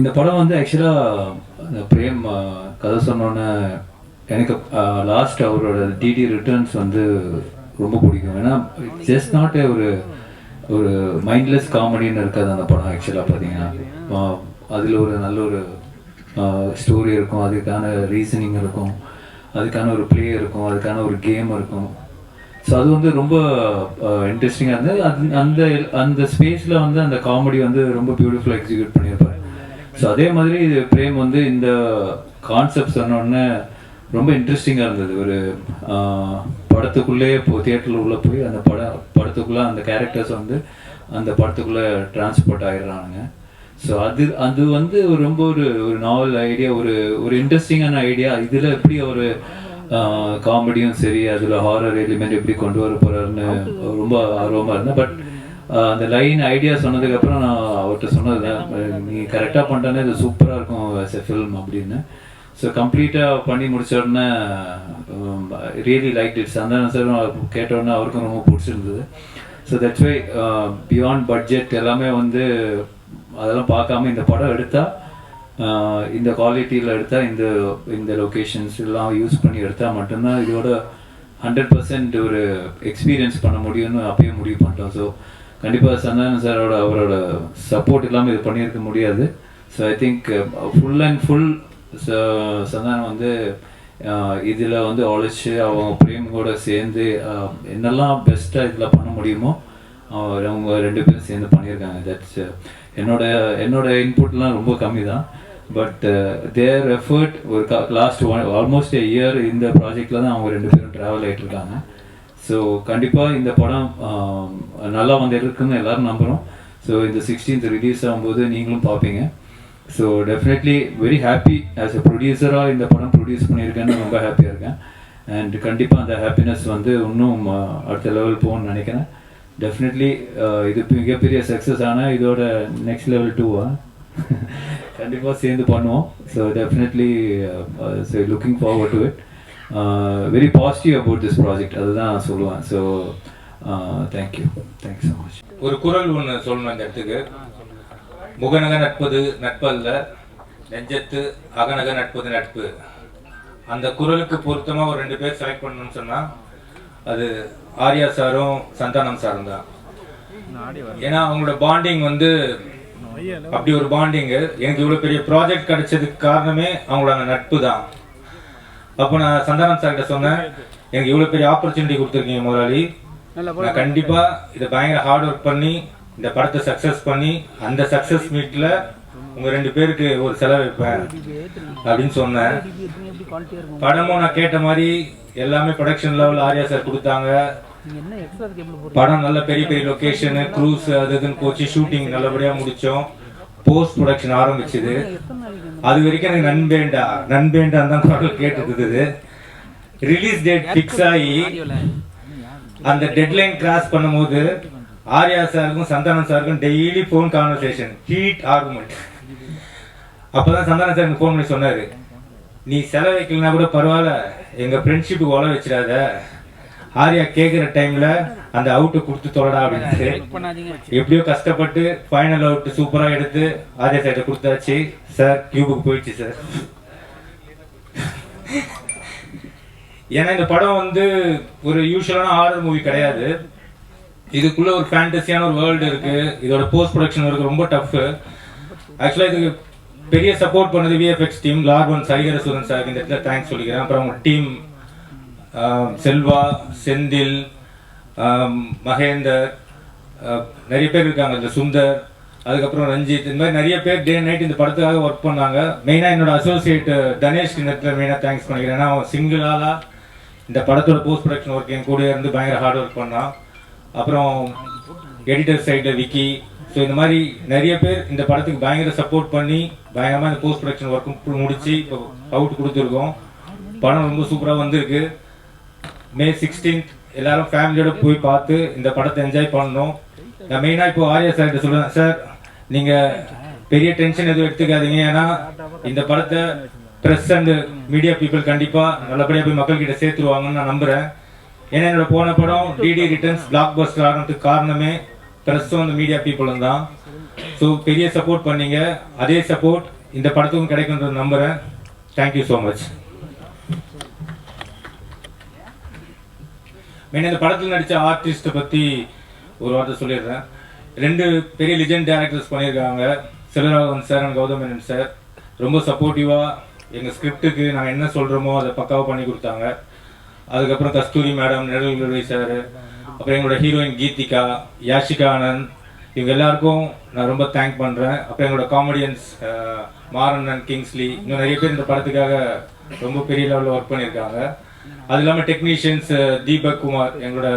இந்த படம் வந்து ஆக்சுவலாக பிரேம் கதை சொன்னோன்னே எனக்கு லாஸ்ட் அவரோட டிடி ரிட்டர்ன்ஸ் வந்து ரொம்ப பிடிக்கும். ஏன்னா ஜஸ்ட் நாட் ஒரு ஒரு மைண்ட்லெஸ் காமெடின்னு இருக்காது அந்த படம். ஆக்சுவலாக பார்த்தீங்கன்னா அதில் ஒரு நல்ல ஒரு ஸ்டோரி இருக்கும், அதுக்கான ரீசனிங் இருக்கும், அதுக்கான ஒரு ப்ளே இருக்கும், அதுக்கான ஒரு கேம் இருக்கும். ஸோ அது வந்து ரொம்ப இன்ட்ரெஸ்டிங்காக இருந்தது. அந்த அந்த ஸ்பேஸில் வந்து அந்த காமெடி வந்து ரொம்ப பியூட்டிஃபுல்லாக எக்ஸிக்யூட் பண்ணியிருப்பார். ஸோ அதே மாதிரி இது பிரேம் வந்து இந்த கான்செப்ட் சொன்னோடனே ரொம்ப இன்ட்ரெஸ்டிங்காக இருந்தது. ஒரு படத்துக்குள்ளேயே தியேட்டரில் உள்ளே போய் அந்த படத்துக்குள்ளே அந்த கேரக்டர்ஸ் வந்து அந்த படத்துக்குள்ளே டிரான்ஸ்போர்ட் ஆகிடுறானுங்க. ஸோ அது வந்து ரொம்ப ஒரு நாவல் ஐடியா, ஒரு இன்ட்ரெஸ்டிங்கான ஐடியா. இதில் எப்படி ஒரு காமெடியும் சரி, அதில் ஹாரர் எலிமெண்ட் எப்படி கொண்டு வர போகிறாருன்னு ரொம்ப ஆர்வமாக இருந்தேன். பட் அந்த லைன் ஐடியா சொன்னதுக்கப்புறம் நான் அவர்கிட்ட சொன்னது, நீ கரெக்டாக பண்ணிட்டேன்னா இது சூப்பராக இருக்கும் ஆஸ் எ ஃபில்ம் அப்படின்னு. ஸோ கம்ப்ளீட்டாக பண்ணி முடிச்ச உடனே ரியலி லைக் இட். சந்தானம் சாரும் கேட்டோடனே அவருக்கும் ரொம்ப பிடிச்சிருந்தது. So that's why beyond budget எல்லாமே வந்து அதெல்லாம் பார்க்காம இந்த படம் எடுத்தால், இந்த குவாலிட்டியில் எடுத்தால், இந்த லொக்கேஷன்ஸ் எல்லாம் யூஸ் பண்ணி எடுத்தால் மட்டும்தான் இதோட 100% ஒரு எக்ஸ்பீரியன்ஸ் பண்ண முடியும்னு அப்பயே முடிவு பண்ணிட்டோம். ஸோ கண்டிப்பாக சந்தானம் சாரோட அவரோட சப்போர்ட் இல்லாமல் இது பண்ணியிருக்க முடியாது. So I think full and full Santhanam வந்து இதில் வந்து உழைச்சி அவங்க பிரேம் கூட சேர்ந்து என்னெல்லாம் பெஸ்ட்டாக இதில் பண்ண முடியுமோ அவங்க 2 பேரும் சேர்ந்து பண்ணியிருக்காங்க. தட்ஸ் என்னோட இன்புட்லாம் ரொம்ப கம்மி தான். பட் தேர் எஃபர்ட் ஒரு லாஸ்ட் ஆல்மோஸ்ட் a year இந்த ப்ராஜெக்டில் தான் அவங்க 2 பேரும் ட்ராவல் ஆகிட்டு இருக்காங்க. ஸோ கண்டிப்பாக இந்த படம் நல்லா வந்து இருக்குன்னு எல்லோரும் நம்புகிறோம். ஸோ இந்த 16th ரிலீஸ் ஆகும்போது நீங்களும் பார்ப்பீங்க. So definitely very happy as a ப்ரொடியூசராக இந்த படம் ப்ரொடியூஸ் பண்ணியிருக்கேன்னு ரொம்ப ஹாப்பியாக இருக்கேன். அண்ட் கண்டிப்பாக அந்த ஹாப்பினஸ் வந்து இன்னும் அடுத்த லெவல் போகணும்னு நினைக்கிறேன். டெஃபினெட்லி இது மிகப்பெரிய சக்ஸஸ் ஆனால் இதோட நெக்ஸ்ட் லெவல் 2 கண்டிப்பாக சேர்ந்து பண்ணுவோம். So definitely looking forward to it. Very positive about this project, அதுதான் நான் சொல்லுவேன். So thank you so much. ஒரு குரல் ஒன்று சொல்லணும் இந்த இடத்துக்கு. முகநக நட்பது நட்பல்ல, நெஞ்சத்து அகநக நட்பது நட்பு. அந்த குரலுக்கு பொருத்தமாக ஒரு 2 பேர் செலக்ட் பண்ணணும்னு சொன்னால் அது ஆர்யா சாரும் சந்தானம் சாரும் தான். ஏன்னா அவங்களோட பாண்டிங் வந்து அப்படி ஒரு பாண்டிங்கு. எனக்கு இவ்வளோ பெரிய ப்ராஜெக்ட் கிடைச்சதுக்கு காரணமே அவங்களோட நட்பு தான். அப்போ நான் சந்தானம் சார் கிட்ட சொன்னேன், எனக்கு இவ்வளோ பெரிய ஆப்பர்ச்சுனிட்டி கொடுத்துருக்கீங்க முதலாளி, நான் கண்டிப்பாக இதை பயங்கர ஹார்ட் ஒர்க் பண்ணி இந்த படத்தை சக்ஸஸ் பண்ணி அந்த சக்ஸஸ் மீட்டில் உங்கள் 2 பேருக்கு ஒரு செலவு வைப்பேன் அப்படின்னு சொன்னேன். படமும் நான் கேட்ட மாதிரி எல்லாமே ப்ரொடக்ஷன் லெவல் ஆர்யா சார் கொடுத்தாங்க. படம் நல்ல பெரிய பெரிய லொகேஷனு, க்ரூஸ் அது இதுன்னு போச்சு. ஷூட்டிங் நல்லபடியாக முடித்தோம். போஸ்ட் ப்ரொடக்ஷன் ஆரம்பிச்சுது. அது வரைக்கும் எனக்கு நண்பேண்டான் தான் குரல் கேட்டுருக்குது. ரிலீஸ் டேட் ஃபிக்ஸ் ஆகி அந்த டெட்லைன் கிராஸ் பண்ணும்போது ஆர்யா சாருக்கும் சந்தானம் சாருக்கும் daily phone conversation, heat argument. அப்போதான் சந்தானம் சார் ஃபோன் பண்ணி சொன்னார், நீ செலவு வைக்கலனா கூட பரவாயில்ல, எங்கள் ஃப்ரெண்ட்ஷிப்புக்கு உழ வச்சிடாத, ஆர்யா கேட்குற டைமில் அந்த அவுட்டை கொடுத்து தொடடா அப்படின்ட்டு. எப்படியோ கஷ்டப்பட்டு ஃபைனல் அவுட் சூப்பராக எடுத்து ஆர்யா சைட்டை கொடுத்தாச்சு. சார் கியூபுக்கு போயிடுச்சு சார். ஏன்னா இந்த படம் வந்து ஒரு யூஸ்வலான ஹாரர் மூவி கிடையாது. இதுக்குள்ள ஒரு ஃபேண்டசியான ஒரு வேர்ல்டு இருக்கு. இதோட போஸ்ட் ப்ரொடக்ஷன் ஒர்க் ரொம்ப டஃப். ஆக்சுவலாக இதுக்கு பெரிய சப்போர்ட் பண்ணது விஎஃப்எக்ஸ் டீம், லார்வன் சரிகரசூரன் சார், இந்த இடத்துல தேங்க்ஸ் சொல்லிக்கிறேன். அப்புறம் அவங்க டீம் செல்வா, செந்தில், மகேந்தர், நிறைய பேர் இருக்காங்க, இந்த சுந்தர், அதுக்கப்புறம் ரஞ்சித், இந்த மாதிரி நிறைய பேர் டே நைட் இந்த படத்துக்காக ஒர்க் பண்ணாங்க. மெயினாக என்னோட அசோசியேட் தனேஷ்க்கு இந்த இடத்துல மெயினாக தேங்க்ஸ் பண்ணிக்கிறேன். ஏன்னா அவன் சிங்கிள் ஆளாக இந்த படத்தோட போஸ்ட் ப்ரொடக்ஷன் ஒர்க் என் கூட இருந்து பயங்கர ஹார்ட் ஒர்க் பண்ணான். அப்புறம் எடிட்டர் சைடில் விக்கி. ஸோ இந்த மாதிரி நிறைய பேர் இந்த படத்துக்கு பயங்கர சப்போர்ட் பண்ணி பயங்கரமாக இந்த போஸ்ட் ப்ரொடக்ஷன் ஒர்க்கும் முடிச்சு இப்போ அவுட் கொடுத்துருக்கோம். படம் ரொம்ப சூப்பராக வந்திருக்கு. May 16th எல்லாரும் ஃபேமிலியோட போய் பார்த்து இந்த படத்தை என்ஜாய் பண்ணணும். நான் மெயினாக இப்போ ஆர்யா சார்கிட்ட சொல்கிறேன், சார் நீங்கள் பெரிய டென்ஷன் எதுவும் எடுத்துக்காதீங்க. ஏன்னா இந்த படத்தை ப்ரெஸ் அண்ட் மீடியா பீப்புள் கண்டிப்பாக நல்லபடியாக போய் மக்கள்கிட்ட சேர்த்துருவாங்கன்னு நான் நம்புகிறேன். ஏன்னா என்னோட போன படம் டிடி ரிட்டர்ன்ஸ் பிளாக் பஸ்டர் ஆகிறதுக்கு காரணமே ப்ரெஸ்ஸும் அந்த மீடியா பீப்புளும் தான். ஸோ பெரிய சப்போர்ட் பண்ணீங்க, அதே சப்போர்ட் இந்த படத்துக்கும் கிடைக்குன்றது நம்புகிறேன். Thank you so much. மெயின் இந்த படத்தில் நடித்த ஆர்டிஸ்ட்டை பற்றி ஒரு வார்த்தை சொல்லிடுறேன். 2 பெரிய லிஜெண்ட் டேரக்டர்ஸ் பண்ணியிருக்காங்க, Selvaraghavan sir and Gautham Menon sir. ரொம்ப சப்போர்ட்டிவாக எங்கள் ஸ்கிரிப்டுக்கு நாங்கள் என்ன சொல்கிறோமோ அதை பக்காவாக பண்ணி கொடுத்தாங்க. அதுக்கப்புறம் கஸ்தூரி மேடம், நெடுங்குடி சார், அப்புறம் எங்களோட ஹீரோயின் கீதிகா, யாஷிகா ஆனந்த், இவங்க எல்லாருக்கும் நான் ரொம்ப தேங்க் பண்ணுறேன். அப்புறம் எங்களோட காமெடியன்ஸ் மாறன் அண்ட் கிங்ஸ்லி, இன்னும் நிறைய பேர் இந்த படத்துக்காக ரொம்ப பெரிய லெவலில் ஒர்க் பண்ணியிருக்காங்க. அது இல்லாமல் டெக்னீஷியன்ஸ் தீபக் குமார், எங்களோட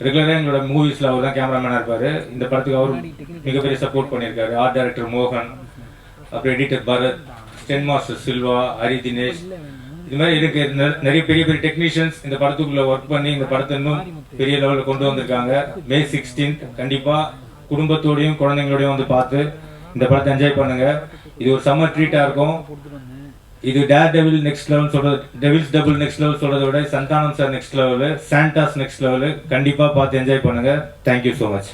ரெகுலராக எங்களோட மூவிஸில் அவர் தான் கேமராமேனாக இருப்பார். இந்த படத்துக்கு அவரும் மிகப்பெரிய சப்போர்ட் பண்ணியிருக்காரு. ஆர்ட் டைரக்டர் மோகன், அப்புறம் editor Bharath, stunt master Silva, Hari Dinesh, இது மாதிரி எனக்கு நிறைய பெரிய பெரிய டெக்னீஷியன்ஸ் இந்த படத்துக்குள்ள ஒர்க் பண்ணி இந்த படத்தை இன்னும் பெரிய லெவலில் கொண்டு வந்திருக்காங்க. May 16th கண்டிப்பாக குடும்பத்தோடையும் குழந்தைங்களோடையும் வந்து பார்த்து இந்த படத்தை என்ஜாய் பண்ணுங்க. இது ஒரு சம்மர் ட்ரீட்டாக இருக்கும். இது டேர் டெவில் நெக்ஸ்ட் லெவல் சொல்றது, டெவில்ஸ் டபுள் நெக்ஸ்ட் லெவல் சொல்றதை விட Santhanam sir next level, Santa's next level. கண்டிப்பாக பார்த்து என்ஜாய் பண்ணுங்க. Thank you so much.